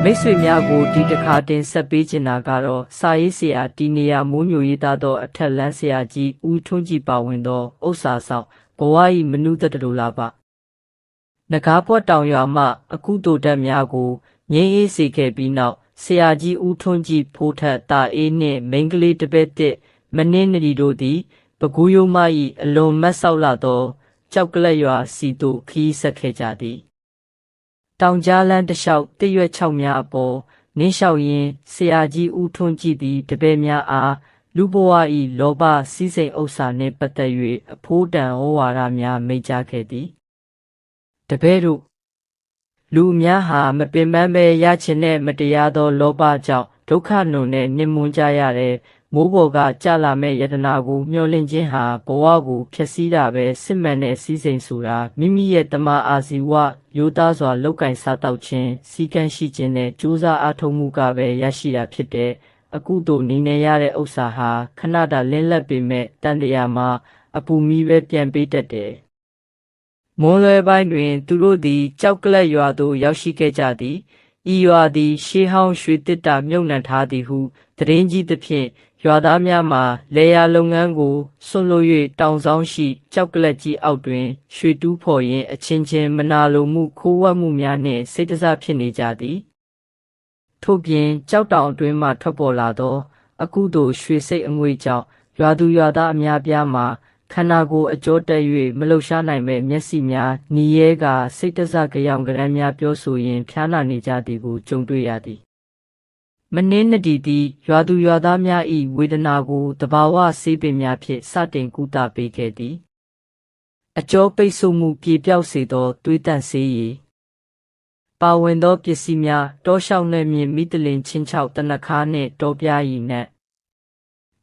မိတ်ဆွေများကိုဒီတစ်ခါတင်ဆက်ပေးချင်တာကတော့စာရေးဆရာတီနေယာမိုးမျိုးရေးသားသောအထက်လန်းဆရာကြီးဦးထွန်းကြည်ပါဝင်သောဥစ္စာဆောင်ဘဝ၏မနုဿတလူလာပါနဂါးပွက်တောင်ရွာမှအခုတိုတက်များကိုငင်းအေးစေခဲ့ပြီးနောက်ဆရာကြီးဦးထွန်းကြည်ဖိုးထက်တာအေးနှင့်မိန်းကလေးတစ်ပည့်တစ်မနှင်းနရီတို့သည်ပကူးရိုးမ၏အလွန်မတ်ဆောက်လာသောကြောက်ကလက်ရွာစီသို့ခီးဆက်ခဲ့ကြသည်တောင်ကြားလန်းတစ်လျှောက်တစ်ရွက်၆များအပေါ်နင်းလျှောက်ရင်းဆရာကြီးဦးထွန်းကြည်သည်တပည့်များအားလူဘဝ၏လောဘစည်းစိမ်ဥစ္စာနှင့်ပတ်သက်၍အဖိုးတန်ဩဝါဒများမိန့်ကြားခဲ့သည်တပည့်တို့လူများဟာမပင်ပန်းပဲရချင်တဲ့မတရားသောလောဘကြောင့်ဒုက္ခနှုံနဲ့နှိမ့်မွန်းကြရတဲ့မိုးပေါ်ကကြလာမဲ့ယတနာကိုမျှော်လင့်ခြင်းဟာဘဝကိုဖျက်ဆီးတာပဲစစ်မှန်တဲ့စည်းစိမ်ဆိုတာမိမိရဲ့တမန်အာဇီဝရိုးသားစွာလောက်ကင်စားတောက်ခြင်းစီကံရှိခြင်းနဲ့ကြိုးစားအားထုတ်မှုကပဲရရှိတာဖြစ်တဲ့အခုတို့နေနေရတဲ့ဥစ္စာဟာခဏတာလင်းလက်ပေမဲ့တန်တရားမှာအပူမီပဲပြန်ပေးတတ်တယ်မွန်လွယ်ပိုင်းတွင်သူတို့သည်ကြောက်ကလတ်ရွာသို့ရောက်ရှိခဲ့ကြသည်ဤရွာသည်ရှေးဟောင်းရွှေတစ်တာမြုပ်နှံထားသည်ဟုသတင်းကြီးသဖြင့်ရွာသားများမှာလေယာလုပ်ငန်းကိုဆွန့်လွတ်၍တောင်ဆောင်ရှိကြောက်ကလတ်ကြီးအောက်တွင်ရွှေတူးဖော်ရင်းအချင်းချင်းမနာလိုမှုခိုးဝှက်မှုများနှင့်စိတ်တစားဖြစ်နေကြသည်ထို့ပြင်ကြောက်တောင်အတွင်းမှထွက်ပေါ်လာသောအခုတို့ရွှေစိတ်အငွေ့ကြောင့်ရွာသူရွာသားအများပြားမှာခန္ဓာကိုယ်အကျော်တက်၍မလှုပ်ရှားနိုင်မဲ့မျက်စိများနီးရဲကစိတ်တစားကြောင်ကြမ်းများပြောဆိုရင်းဖျားနာနေကြသည်ကိုကြုံတွေ့ရသည်မနှင်းနဒီသည်ရွာသူရွာသားများ၏ဝေဒနာကိုတဘာဝဆေးပင်များဖြင့်စတင်ကုသပေးခဲ့သည်အကျော်ပိတ်ဆို့မှုပြေပြောက်စေသောသွေးတန့်ဆေးရည်ပါဝင်သောပစ္စည်းများတောလျှောက်နှင့်မြင်မိတလင်ချင်းချောက်တနခါနှင့်တောပြားရည်နှင့်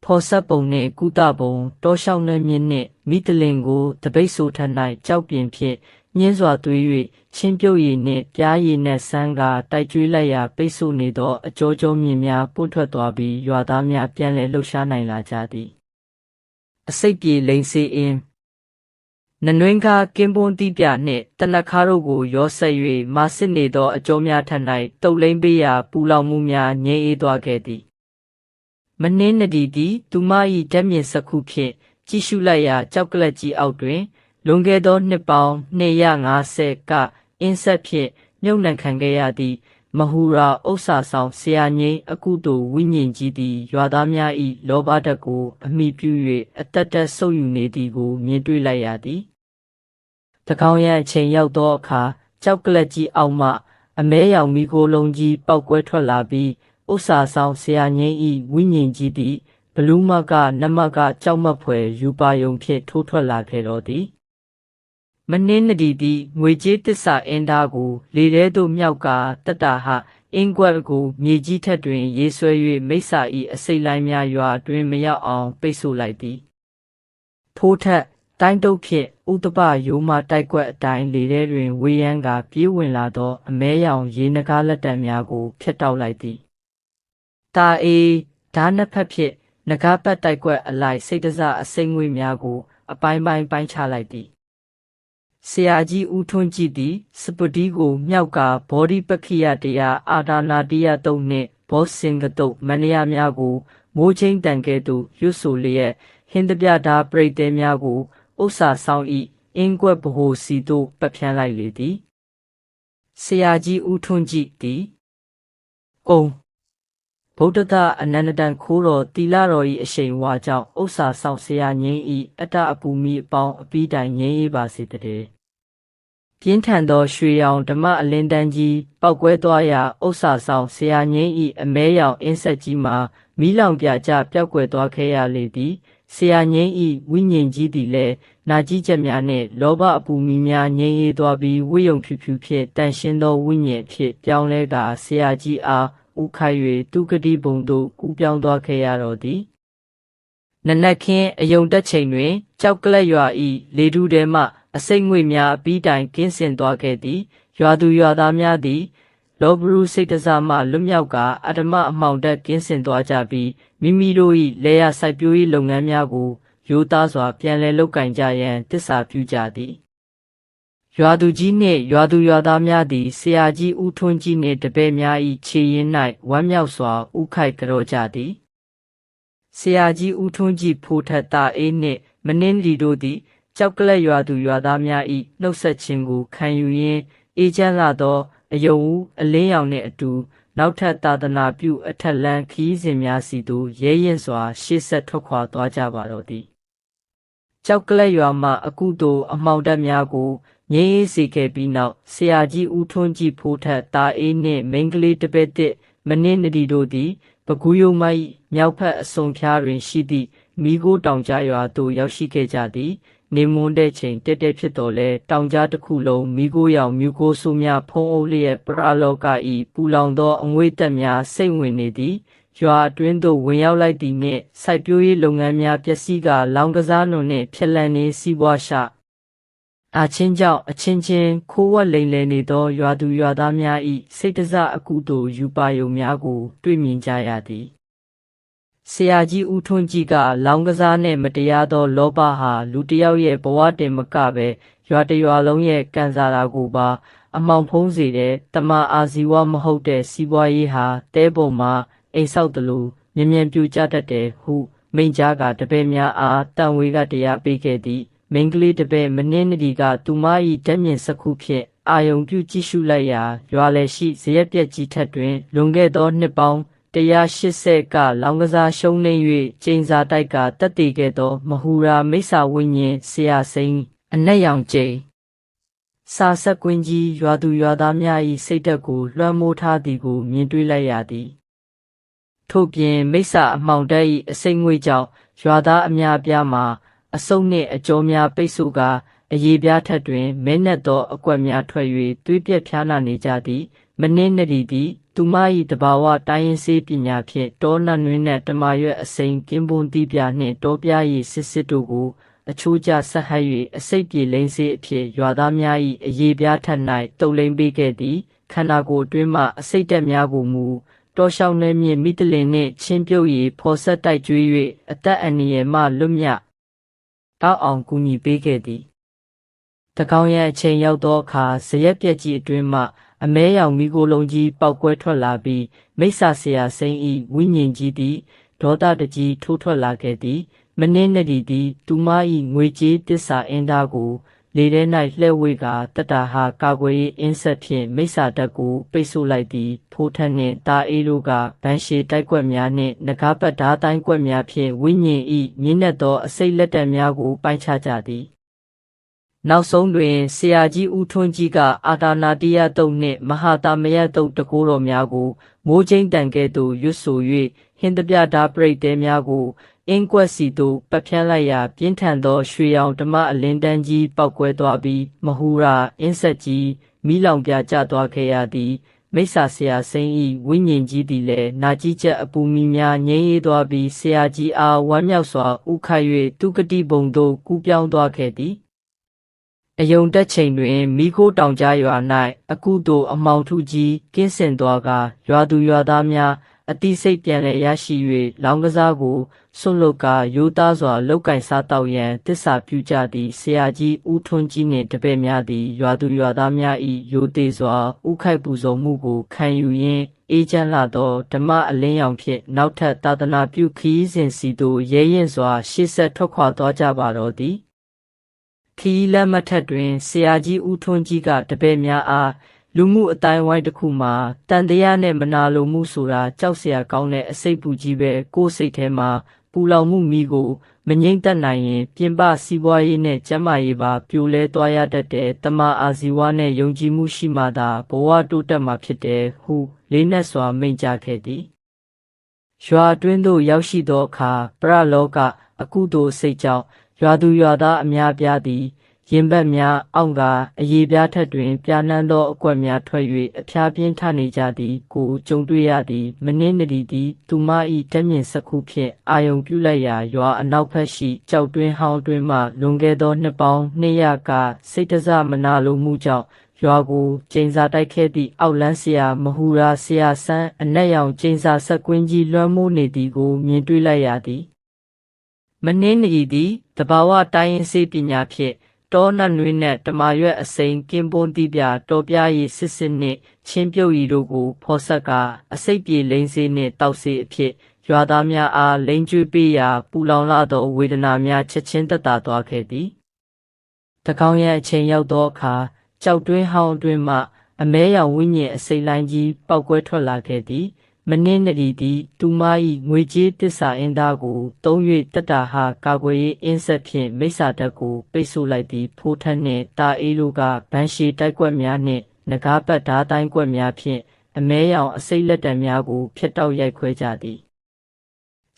ဖော်ဆက်ပုံနှင့်ကုသပုံတောလျှောက်နှင့်မြင်နှင့်မိတလင်ကိုတပိတ်ဆိုထ၌ကြောက်ပြင်ဖြင့်ညင်းစွာသွေး၍ချင်းပြုတ်ရည်နှင့်ပြားရည်နှင့်ဆန်းကာတိုက်ကျွေးလိုက်ရာပိတ်ဆို့နေသောအကျော်ကျော်မြင်များပွန့်ထွက်သွားပြီးရွာသားများပြန်လည်လှုပ်ရှားနိုင်လာကြသည်အစိတ်ပြေလိန်စေအင်းနနွင်းကားကင်းပွန်းတိပြနှင့်တနခါတို့ကိုရောဆက်၍မာစစ်နေသောအကျော်များထပ်၌တုတ်လိမ့်ပေးရာပူလောင်မှုများငြိမ်းအေးသွားခဲ့သည်မနှင်းနဒီသည်သူမ၏ဓာတ်မြင့်စခုဖြင့်ကြည့်ရှုလိုက်ရာကြောက်ကလတ်ကြီးအောက်တွင်လွန်ခဲ့သောနှစ်ပေါင်း250ကအင်းဆက်ဖြင့်မြုပ်နှံခံခဲ့ရသည့်မဟူရာဥစ္စာဆောင်ဆရာငိမ့်အခုတို့ဝိညာဉ်ကြီးသည်ရွာသားများ၏လောဘဓာတ်ကိုအမိပြု၍အတတ်တတ်ဆုပ်ယူနေသည်ကိုမြင်တွေ့လိုက်ရသည်တကောင်ရအချိန်ရောက်သောအခါကြောက်ကလတ်ကြီးအောက်မှအမဲရောင်မီခိုလုံးကြီးပေါက်ကွဲထွက်လာပြီးဥစ္စာဆောင်ဆရာငိမ့်၏ဝိညာဉ်ကြီးသည်ဘလူးမကနမကကြောက်မက်ဖွယ်ယူပါယုံဖြင့်ထိုးထွက်လာခဲ့တော်သည်မနှင်းနဒီသည်ငွေကြေးတစ္ဆာအင်းသားကိုလေထဲသို့မြောက်ကတတ္တာဟအင်းကွက်ကိုမြေကြီးထက်တွင်ရေးဆွဲ၍မိစ္ဆာ၏အစိတ်လိုင်းများရွာတွင်မရောက်အောင်ပိတ်ဆို့လိုက်သည်ထိုးထက်တိုင်းတုပ်ဖြင့်ဥတပရိုးမတိုက်ကွက်အတိုင်းလေထဲတွင်ဝေးရန်ကပြေးဝင်လာသောအမဲရောင်ရေနဂါလက်တံများကိုဖျက်တောက်လိုက်သည်တာအေးဓာနှစ်ဖက်ဖြင့်နဂါပတ်တိုက်ကွက်အလိုက်စိတ်တစအစိမ့်ငွေများကိုအပိုင်းပိုင်းချလိုက်သည်ဆရာကြီးဦးထွန်းကြည်သည်စပတိကိုမြောက်ကဘောဓိပခိယတရားအာဒါနာတိယတုံနှင့်ဘောစင်ကတုတ်မန္တရာများကိုမိုးချင်းတန်ကဲ့သို့ရွတ်ဆိုလျက်ဟင်းတပြဓာပရိသေများကိုဥစ္စာဆောင်၏အင်းကွက်ဗဟိုစီသို့ပတ်ဖြန်းလိုက်လေသည်ဆရာကြီးဦးထွန်းကြည်သည်ကုံဗုဒ္ဓသာအနန္တတန်ခိုးတော်တီလာတော်၏အရှိန်ဝါကြောင့်ဥစ္စာဆောင်ဆရာငိမ့်၏အတ္တအပူမီအပေါင်းအပြီးတိုင်ငြိမ်းအေးပါစေတည်းပြင်းထန်သောရွှေရောင်ဓမ္မအလင်းတန်းကြီးပောက်ကွဲသွားရာဥစ္စာဆောင်ဆရာငိမ့်၏အမဲရောင်အင်းဆက်ကြီးမှာမီးလောင်ပြကြပျောက်ကွယ်သွားခဲ့ရလေသည်ဆရာငိမ့်၏ဝိညာဉ်ကြီးသည်လည်းနာကြီးချက်များနှင့်လောဘအပူမီများငြိမ်းအေးသွားပြီးဝိယုံဖြူဖြူဖြင့်တန်ရှင်းသောဝိညာဉ်ဖြင့်ပြောင်းလဲကာဆရာကြီးအားဥခိုက်၍သူကတိဘုံသို့ကူးပြောင်းသွားခဲ့ရတော်သည်နနက်ခင်းအယုံတက်ချိန်တွင်ကြောက်ကလတ်ရွာ၏လေထုထဲမှအစိမ့်ငွေများအပြီးတိုင်ကင်းစင်သွားခဲ့သည်ရွာသူရွာသားများသည်လောဘရုစိတ်တစားမှလွတ်မြောက်ကာအတ္တမအမှောင်တက်ကင်းစင်သွားကြပြီးမိမိတို့၏လေယာစိုက်ပျိုးရေးလုပ်ငန်းများကိုရိုးသားစွာပြန်လည်လုပ်ကင်ကြရန်တစ္ဆာပြုကြသည် ရွာသူကြီးနှင့်ရွာသူရွာသားများသည်ဆရာကြီးဦးထွန်းကြီးနှင့်တပည့်များ၏ခြေရင်း၌ဝမ်းမြောက်စွာဥခိုက်ကြောကြသည်ဆရာကြီးဦးထွန်းကြီးဖိုးထက်တာအေးနှင့်မနှင်းလီတို့သည်ကြောက်ကလက်ရွာသူရွာသားများ၏နှုတ်ဆက်ခြင်းကိုခံယူရင်းအေးချမ်းလာသောအယုံဦးအလင်းရောင်နှင့်အတူနောက်ထပ်သာသနာပြုအထက်လန်းခရီးစဉ်များစီသို့ရဲရင်စွာရှေ့ဆက်ထွက်ခွာသွားကြပါတော့သည်ကြောက်ကလက်ရွာမှအကုသိုလ်အမှောင်တက်များကိုငြိမ်းအေးစေခဲ့ပြီးနောက်ဆရာကြီးဦးထွန်းကြီးဖိုးထက်တာအေးနှင့်မိန်းကလေးတပည့်တစ်မနှင်းနဒီတို့သည်ပကူးယုံမ၏မြောက်ဖက်အစုံဖျားတွင်ရှိသည့်မိโก้တောင်ကြားရွာသို့ရောက်ရှိခဲ့ကြသည်နေမွန်းတဲ့ချိန်တက်တက်ဖြစ်တော်လဲတောင်ကြားတစ်ခုလုံးမိโก้ရောင်မြူကိုဆူများဖုံးအုပ်လျက်ပရာလောက၏ပူလောင်သောအငွေ့တက်များစိတ်ဝင်နေသည်ရွာအတွင်းသို့ဝင်ရောက်လိုက်သည်နှင့်စိုက်ပျိုးရေးလုပ်ငန်းများပျက်စီးကလောင်ကစားနွန်နှင့်ဖြစ်လန့်နေစီးပွားရှာအာချင်းကြောင့်အချင်းချင်းခိုးဝက်လိမ်လည်နေသောရွာသူရွာသားများ၏စိတ်တစအကုသိုလ်ယူပါယုံများကိုတွေ့မြင်ကြရသည်ဆရာကြီးဦးထွန်းကြီးကလောင်ကစားနှင့်မတရားသောလောဘဟာလူတစ်ယောက်ရဲ့ဘဝတင်မကပဲရွာတစ်ရွာလုံးရဲ့ကံစားတာကိုပါအမှောင်ဖုံးစေတဲ့တမန်အာဇီဝမဟုတ်တဲ့စီးပွားရေးဟာတဲပုံမှာအိမ်ဆောက်သလိုမြ မြန်ပြူကျတတ်တယ်ဟုမိန်ကြားကတပည့်များအားတန်ဝေကတရားပေးခဲ့သည်မိန်းကလေးတပည့်မနှင်းနဒီကသူမ၏ဓာတ်မြင့်စခုဖြင့်အာယုံပြုကြည့်ရှုလိုက်ရာရွာလယ်ရှိဇရက်ပြက်ကြီးထက်တွင်လွန်ခဲ့သောနှစ်ပေါင်း180ကလောင်ကစားရှုံးနေ၍ကျိန်စာတိုက်ကတက်တည်ခဲ့သောမဟူရာမိစ္ဆာဝိညာဉ်ဆရာစိန်အနက်ရောင်ကျိန်စာဆက်ကွင်းကြီးရွာသူရွာသားများ၏စိတ်ဓာတ်ကိုလွှမ်းမိုးထားသည်ကိုမြင်တွေ့လိုက်ရသည်ထို့ပြင်မိစ္ဆာအမှောင်တက်၏အစိမ့်ငွေ့ကြောင့်ရွာသားအများပြားမှာအစုံနှင့်အကျော်များပိတ်ဆို့ကာအရေပြားထက်တွင်မဲနက်သောအကွက်များထွက်၍သွေးပြက်ဖျားနာနေကြသည်မနှင်းနဒီသည်သူမ၏တဘာဝတိုင်းရင်းစေးပညာဖြင့်တောနတ်နွင်းနှင့်တမာရွက်အစိမ်းကင်းပွန်သီးပြနှင့်တောပြား၏စစ်စစ်တို့ကိုအချိုးကျဆက်ဟပ်၍အစိတ်ပြေလိမ့်စေအဖြစ်ရွာသားများ၏အရေပြားထက်၌တုပ်လိမ့်ပေးခဲ့သည်ခန္ဓာကိုယ်အတွင်းမှအစိတ်တက်များကိုမူတောလျှောက်နှဲမြင့်မိတလင်နှင့်ချင်းပြုတ်၍ဖော်ဆက်တိုက်ကျွေး၍အသက်အန္တရာယ်မှလွတ်မြောက်တောက်အောင်ကူညီပေးခဲ့သည်တကောင်ရဲ့အချိန်ရောက်သောအခါဇရက်ပြက်ကြီးအတွင်းမှအမဲရောင်မိကိုလုံးကြီးပေါက်ကွဲထွက်လာပြီးမိစ္ဆာဆရာစိန်၏ဝိညာဉ်ကြီးသည်ဒေါသတကြီးထိုးထွက်လာခဲ့သည်မနှင်းနဒီသည်သူမ၏ငွေကြေးတစ္ဆာအင်းသားကိုလေထဲ၌လှဲ့ဝေကတတဟာကာကွယ်ရေးအင်းဆက်ဖြင့်မိစ္ဆာတက်ကိုပိတ်ဆို့လိုက်သည်ဖိုးထက်နှင့်တာအေးတို့ကဗန်းရှည်တိုက်ကွက်များနှင့်နဂါးပတ်ဓားတိုင်းကွက်များဖြင့်ဝိညာဉ်၏မြင့်တဲ့သောအစိတ်လက်တက်များကိုပိုင်းခြားကြသည်နောက်ဆုံးတွင်ဆရာကြီးဦးထွန်းကြီးကအာတာနာတိယတုတ်နှင့်မဟာတာမယတုတ်တကိုးတော်များကိုမိုးချင်းတန်ကဲ့သို့ရွတ်ဆို၍ဟင်းတပြဓာပရိတ်တဲများကိုအင်းကွက်စီသို့ပတ်ဖြန်းလိုက်ရာပြင်းထန်သောရွှေရောင်ဓမ္မအလင်းတန်းကြီးပောက်ကွဲသွားပြီးမဟူရာအင်းဆက်ကြီးမိလောင်ပြကျသွားခဲ့ရသည်မိစ္ဆာဆရာစိန်၏ဝိညာဉ်ကြီးသည်လည်းနာကြီးချက်အပူမီများငြိမ်းအေးသွားပြီးဆရာကြီးအားဝမ်းမြောက်စွာဥခိုက်၍သူကတိဘုံသို့ကူးပြောင်းသွားခဲ့သည်အယုံတက်ချိန်တွင်မိခိုးတောင်ကြားရွာ၌အကုသိုလ်အမောင်ထုကြီးကင်းစင်သွားကရွာသူရွာသားများအတိစိတ်ပြန်လည်ရရှိ၍လောင်ကစားကိုဆွတ်လုတ်ကာရိုးသားစွာလောက်ကင်စားတောက်ရန်တစ္ဆာပြုကြသည့်ဆရာကြီးဦးထွန်းကြီးနှင့်တပည့်များသည်ရွာသူရွာသားများ၏ရိုသေစွာဥခိုက်ပူဇော်မှုကိုခံယူရင်းအေးချမ်းလာသောဓမ္မအလင်းရောင်ဖြင့်နောက်ထပ်သာသနာပြုခရီးစဉ်စီသို့ရဲရင်စွာရှေ့ဆက်ထွက်ခွာသွားကြပါတော့သည်ခီးလက်မထက်တွင်ဆရာကြီးဦးထွန်းကြီးကတပည့်များအားလူမှုအတိုင်းဝိုင်းတစ်ခုမှာတန်တရားနဲ့မနာလိုမှုဆိုတာကြောက်စရာကောင်းတဲ့အစိတ်ပူကြီးပဲကိုယ်စိတ်ထဲမှာပူလောင်မှုမိကိုမငြိမ့်သက်နိုင်ရင်ပြင်ပစီးပွားရေးနဲ့ကျန်းမာရေးပါပြိုလဲသွားရတတ်တဲ့တမအာဇီဝနဲ့ယုံကြည်မှုရှိမှသာဘဝတိုးတက်မှာဖြစ်တယ်ဟုလေးနက်စွာမိန့်ကြားခဲ့သည်ရွာအတွင်းသို့ရောက်ရှိသောအခါပရလောကအကုသိုလ်စိတ်ကြောင့်ရွာသူရွာသားအများပြားသည်ရင်ဘတ်များအောင့်ကအရေပြားထက်တွင်ပြာနှမ်းသောအကွက်များထွက်၍အဖျားပြင်းထနေကြသည်ကိုကြုံတွေ့ရသည်မနှင်းနဒီသည်သူမ၏ဓာတ်မြင့်စခုဖြင့်အာယုံပြုလိုက်ရာရွာအနောက်ဘက်ရှိကြောက်တွင်းဟောင်းတွင်းမှလွန်ခဲ့သောနှစ်ပေါင်း200ကစိတ်တစမနာလိုမှုကြောင့်ရွာကိုကျိန်စာတိုက်ခဲ့သည့်အောက်လန်းဆရာမဟူရာဆရာဆန်းအနက်ရောင်ကျိန်စာဆက်ကွင်းကြီးလွှမ်းမိုးနေသည်ကိုမြင်တွေ့လိုက်ရသည်မနှင်းနဒီသည်တဘာဝတိုင်းရင်းစေးပညာဖြင့် တောနတ်နွေးနဲ့တမာရွက်အစိမ်းကင်းပွန်းတိပြတော်ပြရည်စစ်နှင့်ချင်းပြုတ်ရီတို့ကိုဖော်ဆက်ကာအစိတ်ပြေလိမ့်စေနှင့်တောက်စေအဖြစ်ရွာသားများအားလိန်ကျွေးပေးရာပူလောင်လာသောဝေဒနာများချက်ချင်းသက်သာသွားခဲ့သည်တကောင်ရဲ့အချိန်ရောက်သောအခါကြောက်တွင်းဟောင်းအတွင်းမှအမဲရောင်ဝိညာဉ်အစိတ်လိုင်းကြီးပောက်ကွဲထွက်လာခဲ့သည်မနှင်းနရီသည်သူမ၏ငွေကြေးတစ္ဆာအင်းသားကိုသုံး၍တက်တာဟာကာကွယ်ရေးအင်းဆက်ဖြင့်မိစ္ဆာတက်ကိုပိတ်ဆို့လိုက်သည်ဖိုးထက်နှင့်တာအေးတို့ကဗန်ရှည်တိုက်ကွက်များနှင့်နဂါးပတ်ဓာတိုင်းကွက်များဖြင့်အမဲရောင်အစိတ်လက်တံများကိုဖျက်တောက်ရိုက်ခွဲကြသည်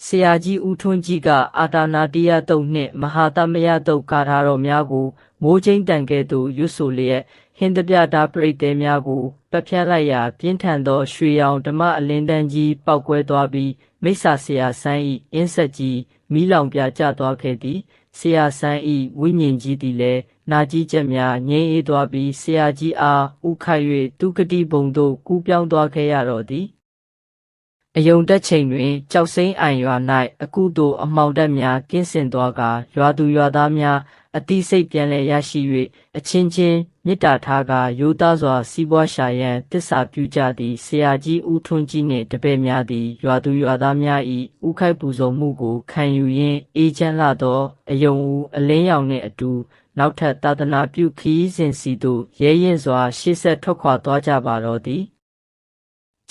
ဆရာကြီးဦးထွန်းကြီးကအာတာနာတိယတုတ်နှင့်မဟာသမယတုတ်ကာထာတော်များကိုမိုးချင်းတန်ကဲ့သို့ရွတ်ဆိုလျက်ဟင်းတပြဓာပရိသေများကိုပတ်ဖြတ်လိုက်ရာပြင်းထန်သောရွှေရောင်ဓမ္မအလင်းတန်းကြီးပောက်ကွဲသွားပြီးမိစ္ဆာဆရာဆန်း၏အင်းဆက်ကြီးမီးလောင်ပြကျသွားခဲ့သည်ဆရာဆန်း၏ဝိညာဉ်ကြီးသည်လည်းနာကြီးချက်များငြိမ်းအေးသွားပြီးဆရာကြီးအားဥခိုက်၍သူကတိဘုံသို့ကူးပြောင်းသွားခဲ့ရတော့သည်အယုံတက်ချိန်တွင်ကြောက်စိမ့်အိုင်ရွာ၌အကုသို့အမှောင်တက်များကင်းစင်သွားကာရွာသူရွာသားများအတိစိတ်ပြန်လည်ရရှိ၍အချင်းချင်းမေတ္တာထားကာရိုးသားစွာစီးပွားရှာရန်တစ္ဆာပြုကြသည်ဆရာကြီးဦးထွန်းကြီးနှင့်တပည့်များသည်ရွာသူရွာသားများ၏ဥခိုက်ပူဇော်မှုကိုခံယူရင်းအေးချမ်းလာသောအယုံဦးအလင်းရောင်နှင့်အတူနောက်ထပ်သာသနာပြုခရီးစဉ်စီသို့ရဲရင်စွာရှေ့ဆက်ထွက်ခွာသွားကြပါတော့သည်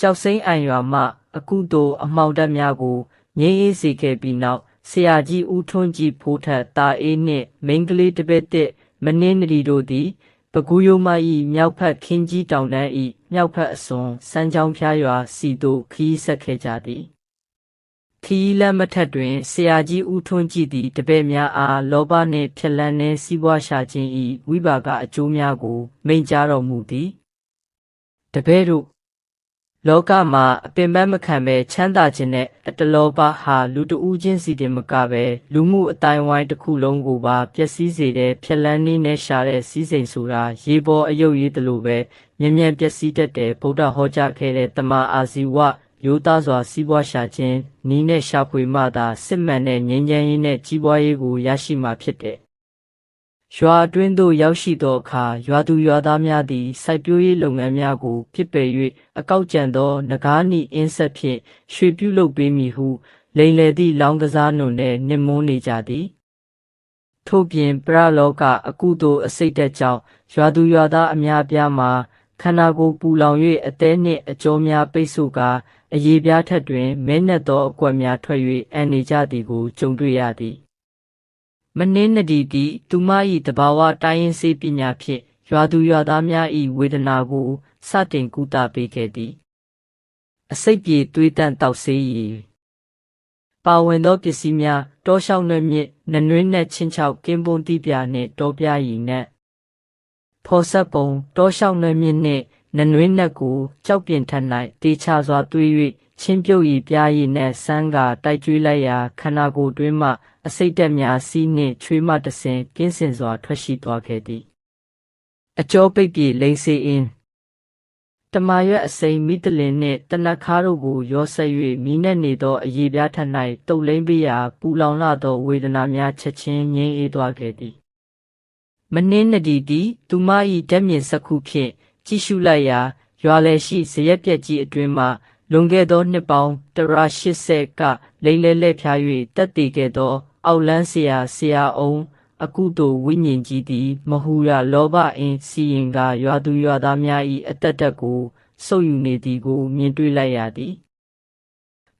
ကြောက်စိမ့်အိုင်ရွာမှအကုသို့အမှောင်တက်များကိုငြိမ်းအေးစေခဲ့ပြီးနောက်ဆရာကြီးဦးထွန်းကြီးဖိုးထက်တာအေးနှင့်မိန်းကလေးတစ်ပည့်တစ်မနှင်းနရီတို့သည်ပကူးရိုးမ၏မြောက်ဖက်ခင်းကြီးတောင်တန်း၏မြောက်ဖက်အစွန်စမ်းချောင်းဖျားရွာစီသို့ခရီးဆက်ခဲ့ကြသည်ခရီးလမ်းမထက်တွင်ဆရာကြီးဦးထွန်းကြီးသည်တပည့်များအားလောဘနှင့်ဖြက်လန်းနှင့်စီးပွားရှာခြင်း၏ဝိပါကအကျိုးများကိုမိန့်ကြားတော်မူသည်တပည့်တို့လောကမှာအပင်ပန်းမခံပဲချမ်းသာခြင်းနဲ့အတလောဘဟာလူတဦးချင်းစီတင်မကပဲလူမှုအတိုင်းဝိုင်းတစ်ခုလုံးကိုပါပျက်စီးစေတဲ့ဖြက်လန်းနည်းနဲ့ရှာတဲ့စီးစိမ်ဆိုတာရေပေါ်အယုတ်ရေးတလို့ပဲမြင်မြန်ပျက်စီးတတ်တဲ့ဗုဒ္ဓဟောကြားခဲ့တဲ့တမန်အာဇီဝရိုးသားစွာစီးပွားရှာခြင်းနီးနဲ့ရှာဖွေမှသာစစ်မှန်တဲ့ငြိမ်းချမ်းရေးနဲ့ကြီးပွားရေးကိုရရှိမှာဖြစ်တဲ့ရွာအတွင်းသို့ရောက်ရှိသောအခါရွာသူရွာသားများသည်စိုက်ပျိုးရေးလုပ်ငန်းများကိုပြစ်ပယ်၍အကောက်ကျန်သောနဂါးနီအင်းဆက်ဖြင့်ရွှေပြုလုပ်ပေးမည်ဟုလိမ်လည်သည့်လောင်းကစားနုံနဲ့နှင့်မွန်းနေကြသည်ထို့ပြင်ပရလောကအကုသို့အစိတ်တက်ကြောင့်ရွာသူရွာသားအများပြားမှာခန္ဓာကိုယ်ပူလောင်၍အသေးနှင့်အကြောများပိတ်ဆို့ကာအရေပြားထက်တွင်မဲနှက်သောအကွက်များထွက်၍အန်နေကြသည်ကိုကြုံတွေ့ရသည်မနှင်းနဒီသည်သူမ၏တဘာဝတိုင်းရင်းစေပညာဖြင့်ရွာသူရွာသားများ၏ဝေဒနာကိုစတင်ကုသပေးခဲ့သည်အစိတ်ပြေသွေးတန့်တောက်ဆေးရည်ပါဝင်သောပစ္စည်းများတောလျှောက်နှင့်မြင့်နနွင်းနှင့်ချင်းချောက်ကင်းပွန်းတိပြနှင့်တောပြရည်နှင့်ဖော်ဆက်ပုံတောလျှောက်နှင့်မြင့်နှင့်နနွင်းနှင့်ကိုကြောက်ပြင်ထက်၌တေချစွာသွေး၍ချင်းပြုတ်ရည်ပြားရည်နှင့်ဆန်းကာတိုက်ကျွေးလိုက်ရာခန္ဓာကိုယ်တွင်းမှအစိတ်တက်များစီးနှင့်ချွေးမှတဆင်ကင်းစင်စွာထွက်ရှိသွားခဲ့သည်အကျောပိတ်ပြေလိမ့်စေအင်းတမာရွက်အစိမ်းမိတလင်နှင့်တနခါတို့ကိုရောဆက်၍မိနက်နေသောအရေပြားထက်၌တုတ်လိမ့်ပေးရာပူလောင်လာသောဝေဒနာများချက်ချင်းငြိမ်းအေးသွားခဲ့သည်မနှင်းနဒီသည်သူမ၏ဓာတ်မြင်စက္ခုဖြင့်ကြည့်ရှုလိုက်ရာရွာလယ်ရှိဇရက်ပြက်ကြီးအတွင်းမှလွန်ခဲ့သောနှစ်ပေါင်း180ကလိမ့်လဲလဲဖြား၍တက်တည်ခဲ့သောအောက်လန်းဆရာအောင်အကုသို့ဝိညာဉ်ကြီးသည်မဟူရလောဘအင်းစီရင်ကရွာသူရွာသားများ၏အသက်တက်ကိုဆုပ်ယူနေသည်ကိုမြင်တွေ့လိုက်ရသည်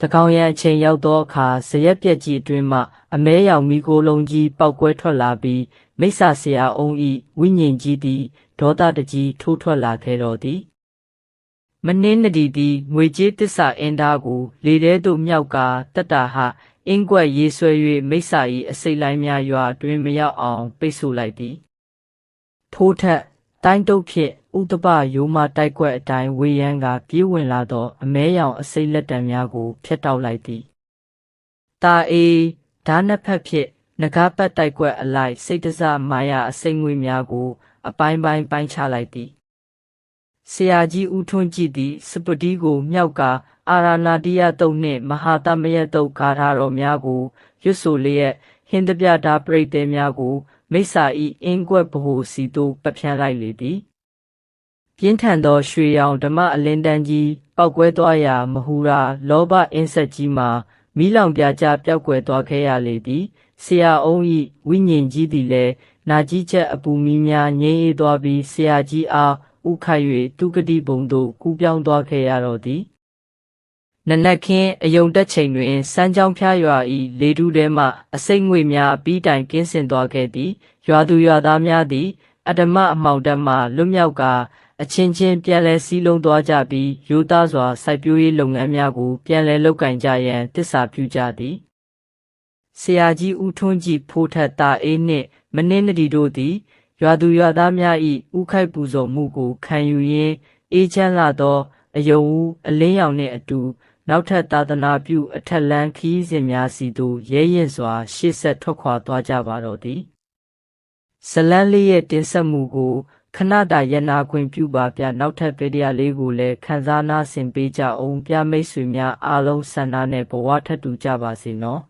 တကောင်ရန်အချိန်ရောက်သောအခါဇရက်ပြက်ကြီးအတွင်းမှအမဲရောင်မီကိုလုံးကြီးပောက်ကွဲထွက်လာပြီးမိစ္ဆာဆရာအောင်၏ဝိညာဉ်ကြီးသည်ဒေါသတကြီးထိုးထွက်လာခဲ့တော်သည်မနှင်းနဒီသည်ငွေကြေးတစ္ဆာအင်းသားကိုလေထဲသို့မြောက်ကာတက်တာဟအင်းကွက်ရေးဆွဲ၍မိစ္ဆာ၏အစိတ်လိုင်းများရွာတွင်မရောက်အောင်ပိတ်ဆို့လိုက်သည်ထို့ထက်တိုင်းတုပ်ဖြင့်ဥတပရိုးမတိုက်ကွက်အတိုင်းဝေယမ်းကပြေးဝင်လာသောအမဲရောင်အစိတ်လက်တံများကိုဖျက်တောက်လိုက်သည်တာအေးဓာနှစ်ဖက်ဖြင့်နဂါးပတ်တိုက်ကွက်အလိုက်စိတ်တစမာယာအစိတ်ငွေများကိုအပိုင်းပိုင်းချလိုက်သည်ဆရာကြီးဦးထွန်းကြည်သည်စပတိကိုမြောက်ကအာရဏတိယတုတ်နှင့်မဟာသမယတုတ်ဂါထာတော်များကိုရွတ်ဆိုလျက်ဟင်းတပြဓာပရိသေများကို မိစ္ဆာဤအင်းကွက်ဗဟိုစီသို့ပဖြန်းလိုက်လေသည်ပြင်းထန်သောရွှေရောင်ဓမ္မအလင်းတန်းကြီးပောက်ကွဲသွားရာမဟူရာလောဘအင်းဆက်ကြီးမှာမီးလောင်ပြာကျပျောက်ကွယ်သွားခဲ့ရလေသည်ဆရာအုံးဤဝိညာဉ်ကြီးသည်လည်းနာကြီးချက်အပူမီးများငြိမ်းအေးသွားပြီးဆရာကြီးအားဥခိုက်၍သူကတိဘုံသို့ကူးပြောင်းသွားခဲ့ရတော့သည်နနက်ခင်းအယုံတက်ချိန်တွင်စမ်းချောင်းဖျားရွာ၏လေထုထဲမှအစိမ့်ငွေများအပြီးတိုင်ကင်းစင်သွားခဲ့သည်ရွာသူရွာသားများသည်အဓမ္မအမှောင်တက်မှလွတ်မြောက်ကာအချင်းချင်းပြန်လည်စည်းလုံးသွားကြပြီးရိုးသားစွာစိုက်ပျိုးရေးလုပ်ငန်းများကိုပြန်လည်လုပ်ကိုင်ကြရန်တစ္ဆာပြုကြသည်ဆရာကြီးဦးထွန်းကြည်ဖိုးထက်တာအေးနှင့်မနှင်းနဒီတို့သည်ရွာသူရွာသားများ၏ဥခိုက်ပူဇော်မှုကိုခံယူရင်းအေးချမ်းလာသောအယုံဦးအလင်းရောင်နှင့်အတူနောက်ထပ်သာသနာပြုအထက်လန်းခီးစဉ်များစီသို့ရဲရင်စွာရှေ့ဆက်ထွက်ခွာသွားကြပါတော့သည်ဇလန်းလေးရဲ့တင်ဆက်မှုကိုခဏတာရနာခွင့်ပြုပါပြနောက်ထပ်ဗီဒီယိုလေးကိုလည်းခန်းစားနာဆင်ပေးကြအောင်ပြမိတ်ဆွေများအားလုံးဆန္ဒနဲ့ဘဝထပ်တူကြပါစေနော်